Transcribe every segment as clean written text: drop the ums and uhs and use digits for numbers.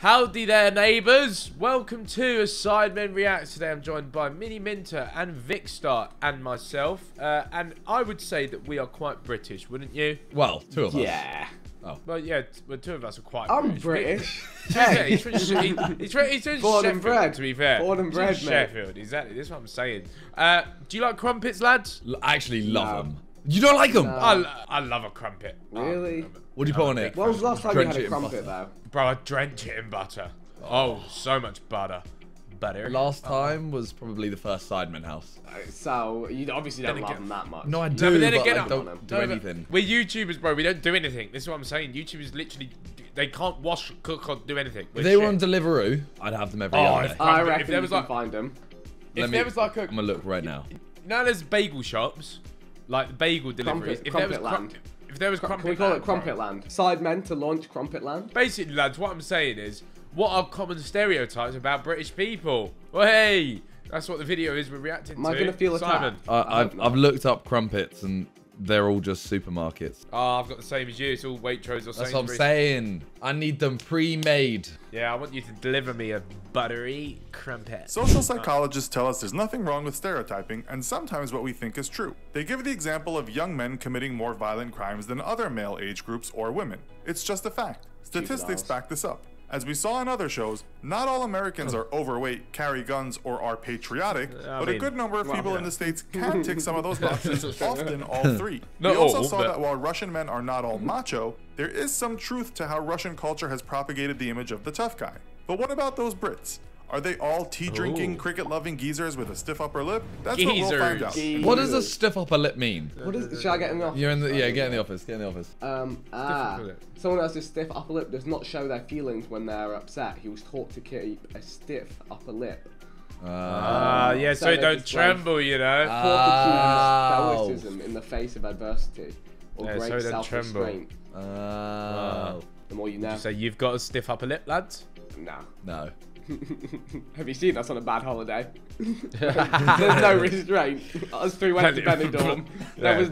Howdy there, neighbours. Welcome to a Sidemen React. Today I'm joined by Mini Minter and Vicstar and myself. And I would say that we are quite British, wouldn't you? Well, two of us. Yeah. Oh. Well, yeah, well, two of us are quite I'm British. Hey. He's from Sheffield, Born and bred. to be fair. Born and bred, mate. Sheffield, exactly. That's what I'm saying. Do you like crumpets, lads? Actually love them. You don't like them? No. I love a crumpet. Really? What do you put on it? When was the last time you Drench had it a in crumpet, though? Bro, I drench it in butter. Oh, so much butter. Butter. Last time was probably the first Sidemen house. So, you obviously don't Then love again- them that much. No, I No, do, but then but again, I don't do no, but anything. We're YouTubers, bro. We don't do anything. This is what I'm saying. YouTubers literally, they can't wash, cook, or do anything. If they were on Deliveroo, I'd have them every other day. I If reckon there you was can like- find them. If there was like a, I'm gonna look right now. you know, there's bagel shops, like bagel deliveries. If there was Crumpet if there was Can crumpet we call land, it Crumpet bro. Land? Sidemen to launch Crumpet Land? Basically, lads, what I'm saying is, what are common stereotypes about British people? Well, hey, that's what the video is we're reacting Am to. I going to feel Simon. attacked? I've looked up crumpets and they're all just supermarkets. Oh, I've got the same as you. It's all Waitrose or That's what I'm Sainsbury's. saying. I need them pre-made. Yeah, I want you to deliver me a buttery crumpet. Social psychologists tell us there's nothing wrong with stereotyping, and sometimes what we think is true. They give the example of young men committing more violent crimes than other male age groups or women. It's just a fact. Statistics back this up. As we saw in other shows, not all Americans are overweight, carry guns, or are patriotic, but a good number of people in the States can tick some of those boxes, often all three. Not We also all, saw but- that while Russian men are not all macho, there is some truth to how Russian culture has propagated the image of the tough guy. But what about those Brits? Are they all tea-drinking, Ooh. cricket-loving geezers with a stiff upper lip? That's what we'll find out. Geezers. What does a stiff upper lip mean? What is, should I get in the office? You're in the get in the office. Get in the office. upper lip. Someone who has a stiff upper lip does not show their feelings when they're upset. He was taught to keep a stiff upper lip. Yeah, so they don't just, like, tremble, you know. Taught to choose stoicism in the face of adversity, or Yeah, so great don't self-restraint. The more you know. So you've got a stiff upper lip, lads? No. No. Have you seen us on a bad holiday? There's no restraint. Us three went to Benidorm. There was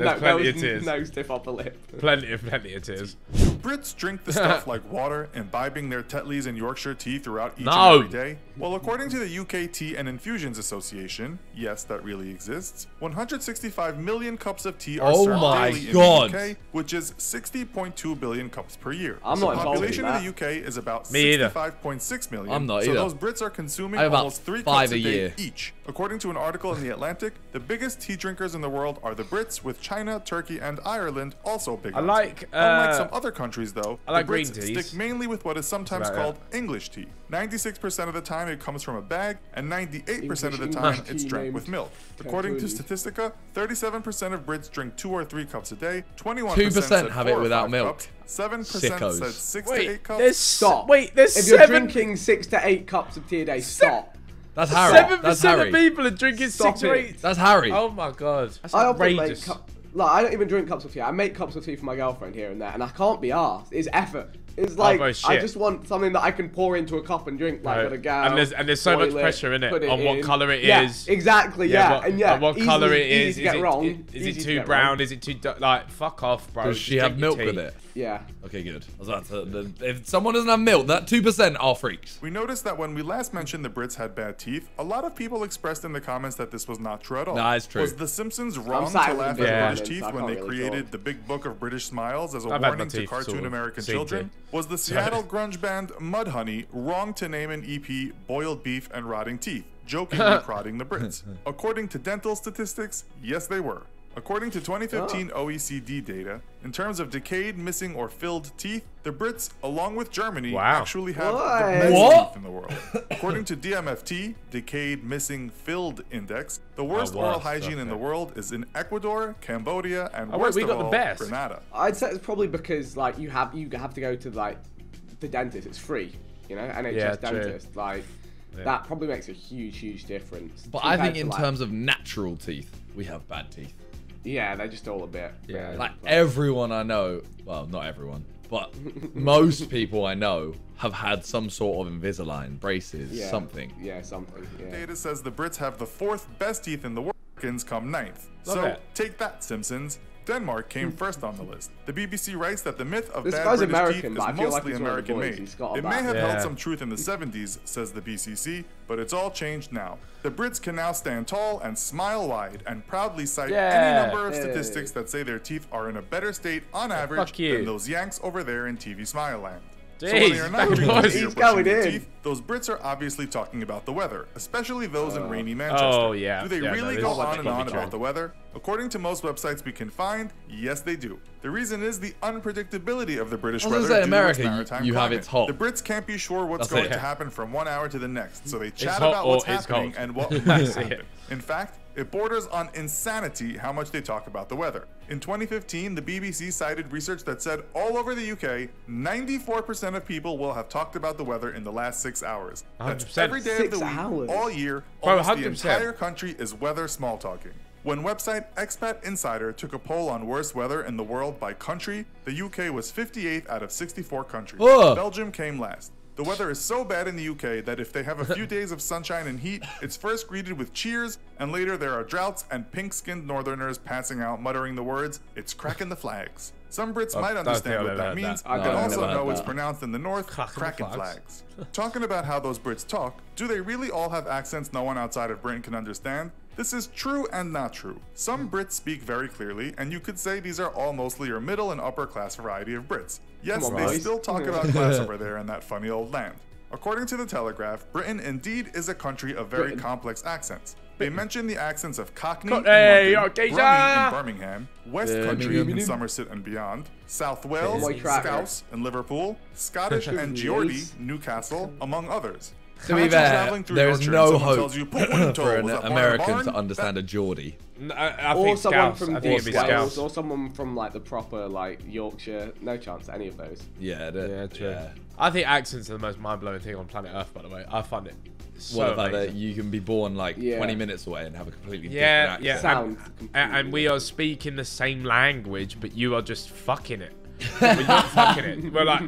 no stiff upper lip. Plenty of tears. Brits drink the stuff like water, imbibing their Tetleys and Yorkshire tea throughout each No. and every day. Well, according to the UK Tea and Infusions Association, yes, that really exists, 165 million cups of tea are Oh served my daily God. in the UK, which is 60.2 billion cups per year. I'm the not involved in population of that. the UK is about Me either. 65.6 million. I'm not so either. those Brits are consuming I have about almost 3 5 cups a a day year. each. According to an article in The Atlantic, the biggest tea drinkers in the world are the Brits, with China, Turkey, and Ireland also big ones. like, Unlike some other countries, though, I like the Brits green teas. stick mainly with what is sometimes That's about called English tea. 96% of the time it comes from a bag, and 98% of the time English it's tea drank named with milk. According to Cancun. Statistica, 37% of Brits drink 2 or 3 cups a day, 21% 2% said have 4 it or without 5 milk. cups, 7% Sickos. said 6 Wait, to 8 cups. there's Stop. Wait, there's If you're 7. drinking 6 to 8 cups of tea a day, stop. That's Harry. That's 7% Harry. of people are drinking Stop 6 or it. 8. That's Harry. Oh my god. That's I often make outrageous. I don't even drink cups of tea. I make cups of tea for my girlfriend here and there, and I can't be arsed. It's effort. It's like, bro, I shit. just want something that I can pour into a cup and drink, like, gotta go. And there's so much boil it, pressure in it put on what in. colour it Yeah, is. exactly, yeah. What colour it is. Easy to get wrong. Is Easy it to too get brown? wrong. Is it too like fuck off, bro? Does Just she have drink your milk with tea. it? Yeah. Okay, good. I was about to, if someone doesn't have milk, that 2% are freaks. We noticed that when we last mentioned the Brits had bad teeth, a lot of people expressed in the comments that this was not true at all. Nah, it's true. Was The Simpsons wrong to silent laugh in at the British comments, teeth I when they can't really created talk. the Big Book of British Smiles as a I've had my warning to teeth cartoon sort of American seen children? to. Was the Seattle grunge band Mudhoney wrong to name an EP Boiled Beef and Rotting Teeth, jokingly prodding the Brits? According to dental statistics, yes they were. According to 2015 OECD data, in terms of decayed, missing, or filled teeth, the Brits, along with Germany, Wow. actually have What? the best What? teeth in the world. According to DMFT, Decayed, Missing, Filled Index, the worst wow, oral stuff, hygiene in the okay. world is in Ecuador, Cambodia, and Oh, wait, worst we of got the all, best. Grenada. I'd say it's probably because, like, you have to go to, like, the dentist. It's free, you know, NHS Yeah, true. dentist. Like, that probably makes a huge difference. But I think compared to, in like, terms of natural teeth, we have bad teeth. yeah, they're just all a bit. Yeah. Like everyone I know, well, not everyone, but most people I know have had some sort of Invisalign, braces, Yeah. something. Yeah, something. Yeah. Data says the Brits have the 4th best teeth in the world. Americans come 9th. Not So bad. take that, Simpsons. Denmark came first on the list. The BBC writes that the myth of This bad guy's British American, teeth but I is feel like mostly he's one of the boys. American-made. He's got a It may back. have Yeah. held some truth in the 70s, says the BCC, but it's all changed now. The Brits can now stand tall and smile wide and proudly cite any Yeah. number of Hey. statistics that say their teeth are in a better state on average fuck you. than those Yanks over there in TV Smile Land. So Jeez, when you're not bad drinking boys. tea or He's brushing going your in. teeth, those Brits are obviously talking about the weather, especially those in rainy Manchester. Oh, yeah. Do they Yeah, really that go is on and on probably about true. the weather? According to most websites we can find, yes they do. The reason is the unpredictability of the British I was weather gonna say, due to its America, maritime you have climate. it's hot. The Brits can't be sure what's That's going it. to happen from one hour to the next, so they chat hot about or what's it's happening cold. and what might That's it. happen. In fact, it borders on insanity how much they talk about the weather. In 2015, the BBC cited research that said all over the UK, 94% of people will have talked about the weather in the last 6 hours. That's 100%. every day of the 6 week, hours. all year, Bro, almost the 100%. entire country is weather small talking. When website Expat Insider took a poll on worst weather in the world by country, the UK was 58th out of 64 countries. Ugh. Belgium came last. The weather is so bad in the UK that if they have a few days of sunshine and heat, it's first greeted with cheers, and later there are droughts and pink-skinned northerners passing out muttering the words, "It's cracking the flags." Some Brits might don't understand think what I've that ever heard means, that. and No, I've also never know heard it's that. pronounced in the north, Cracking the flags. Talking about how those Brits talk, do they really all have accents no one outside of Britain can understand? This is true and not true. Some Brits speak very clearly, and you could say these are all mostly your middle and upper class variety of Brits. Yes, Come on, they boys. still talk about class over there in that funny old land. According to the Telegraph, Britain indeed is a country of very Britain. complex accents. They mention the accents of Cockney in Hey, London, yo, geezer! Brummie in Birmingham, West Country Birmingham. in Somerset and beyond, South Wales, White tracker. Scouse in Liverpool, Scottish and Geordie, Newcastle, among others. To be Imagine fair, traveling through there is Yorkshire no and someone hope tells you, "Put one in tow, for an was that barn in a American barn?" to understand a Geordie. I Or think someone Scouse. from I think it'd be Wales, Scouse. or someone from like the proper like Yorkshire. No chance any of those. Yeah, Yeah, true. I think accents are the most mind-blowing thing on planet Earth, by the way. I find it so What about that? amazing. You can be born like Yeah. 20 minutes away and have a completely Yeah, different yeah. accent. Sound And, completely and we are speaking the same language, but you are just fucking it. We're not fucking it. We're like,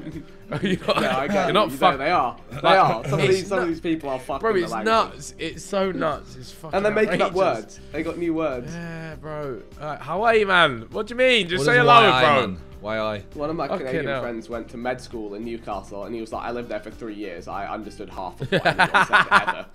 you're Yeah, I get you're it. not You know, fucking. they are. They are. Some of It's these, some of these people are fucking. Bro, the it's language. nuts. It's so nuts. It's fucking. And they're making up outrageous. words. They got new words. Yeah, bro. How are you, man? What do you mean? Just What say is hello, YI, bro. man? Why? One of my Fucking Canadian hell. friends went to med school in Newcastle, and he was like, "I lived there for 3 years. I understood half of what anyone said ever."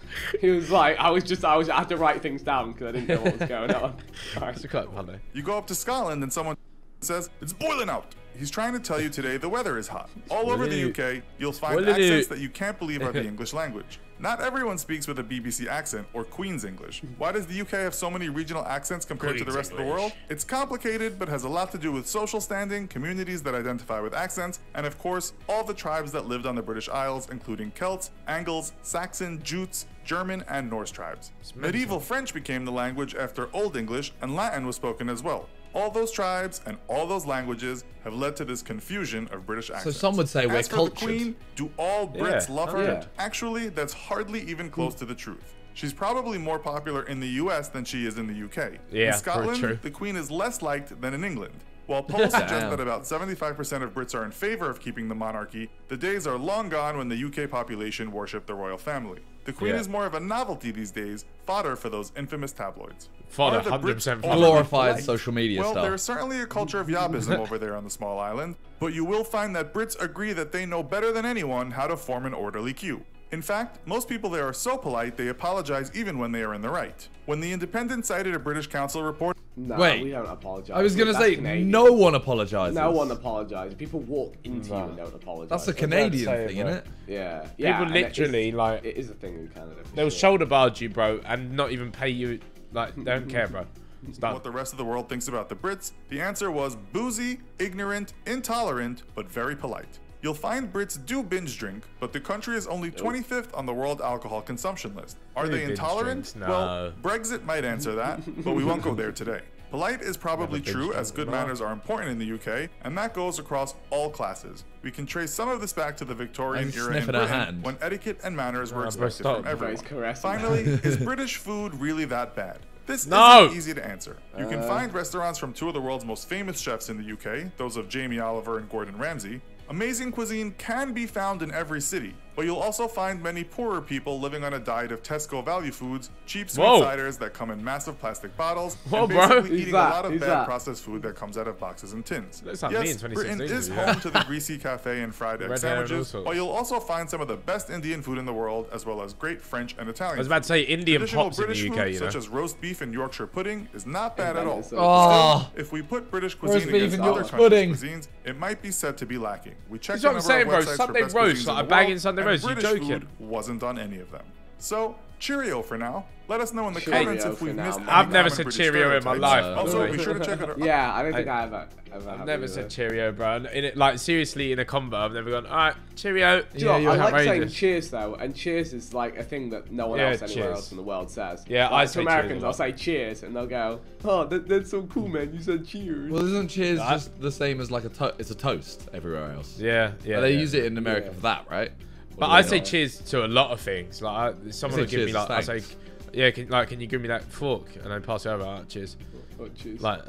He was like, I had to write things down because I didn't know what was going on." It's quite funny. You go up to Scotland and someone says, "It's boiling out." He's trying to tell you today the weather is hot. All over the UK, you'll find Boiling accents out. that you can't believe are the English language. Not everyone speaks with a BBC accent or Queen's English. Why does the UK have so many regional accents compared to the Queen's rest of the English. world? It's complicated, but has a lot to do with social standing, communities that identify with accents, and of course, all the tribes that lived on the British Isles, including Celts, Angles, Saxon, Jutes, German, and Norse tribes. Medieval French became the language after Old English, and Latin was spoken as well. All those tribes and all those languages have led to this confusion of British accents. some would say we're As for cultured. the Queen, do all Brits Yeah. love her? Yeah. Actually, that's hardly even close to the truth. She's probably more popular in the US than she is in the UK. Yeah, in very Scotland, true. the Queen is less liked than in England. While polls suggest Damn. that about 75% of Brits are in favor of keeping the monarchy, the days are long gone when the UK population worshipped the royal family. The Queen Yeah. is more of a novelty these days, fodder for those infamous tabloids. Fodder, Are the 100% Brits fodder. overly Glorified polite? social media Well, stuff. there's certainly a culture of yobism over there on the small island, but you will find that Brits agree that they know better than anyone how to form an orderly queue. In fact, most people there are so polite they apologize even when they are in the right. When The Independent cited a British council report, No, Wait. we don't apologize. I was gonna That's say Canadian. no one apologizes. No one apologizes. People walk into you and don't apologize. That's a about to Canadian say, thing, bro. isn't it? Yeah. Yeah. People and it literally, is- like- it is a thing in Canada. for They'll sure. shoulder barge you, bro, and not even pay you. Like, they don't care, bro. It's done. what the rest of the world thinks about the Brits, the answer was boozy, ignorant, intolerant, but very polite. You'll find Brits do binge drink, but the country is only 25th on the world alcohol consumption list. Are Who they binge intolerant? drinks? No. Well, Brexit might answer that, but we won't go there today. Polite is probably Never binge true, drunk as good at all. manners are important in the UK, and that goes across all classes. We can trace some of this back to the Victorian I'm era in sniffing her Britain, hand. when etiquette and manners were bro, expected stop. from everyone. He's caressing Finally, is British food really that bad? This No! isn't easy to answer. You can find restaurants from two of the world's most famous chefs in the UK, those of Jamie Oliver and Gordon Ramsay. Amazing cuisine can be found in every city, but you'll also find many poorer people living on a diet of Tesco value foods, cheap sweet Whoa. ciders that come in massive plastic bottles, Whoa, and bro. basically Who's eating that? a lot of Who's bad that? processed food that comes out of boxes and tins. Looks like me in Yes, 2016, Britain is yeah. home to the greasy cafe and fried egg Red hair and all sandwiches, sorts. while you'll also find some of the best Indian food in the world, as well as great French and Italian I was about to say Indian Traditional pops in British the UK, food, you know. such as roast beef and Yorkshire pudding, is not bad at all. Oh. Still, if we put British Roast cuisine beef against and other Yorkshire countries' pudding. cuisines, it might be said to be lacking. We checked That's what a I'm number saying, of bro. websites Sunday for best roast, cuisines like in a the banging world, Sunday and roast, you British joking? food wasn't on any of them. So, cheerio for now. Let us know in the Cheerio comments if for we've now, missed man. any I've never common said British cheerio in my stereotypes. life. Also, be sure to check out our Yeah, I don't think I ever I've have never either. said cheerio, bro. In it, like, seriously, in a combo, I've never gone, alright, cheerio. Do you know what, you're I like saying outrageous. cheers though, and cheers is like a thing that no one Yeah, else anywhere cheers. else in the world says. Yeah, like, I to say cheers Americans, a I'll lot. say cheers, and they'll go, "Oh, that's so cool, man! You said cheers." Well, isn't cheers That- just the same as like it's a toast everywhere else? Yeah, yeah. But they yeah. use it in America Yeah. for that, right? But Or I do say they not? cheers to a lot of things. Like, someone say will give me, cheers like, to I say, thanks. yeah, can you give me that fork? And then pass it over, like, cheers. Oh, cheers. Like,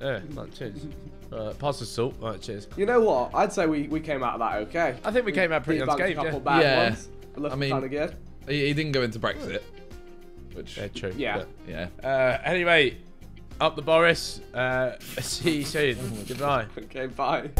yeah, like, cheers. Pass the salt, like, cheers. You know what? I'd say we came out of that okay. I think we came out pretty Did bang a unscathed, couple yeah. bad Yeah. ones. But looking I mean- kind of good. He didn't go into Brexit, which Yeah, true. Yeah. yeah. Anyway, up the Boris. See you soon. Goodbye. Okay, bye.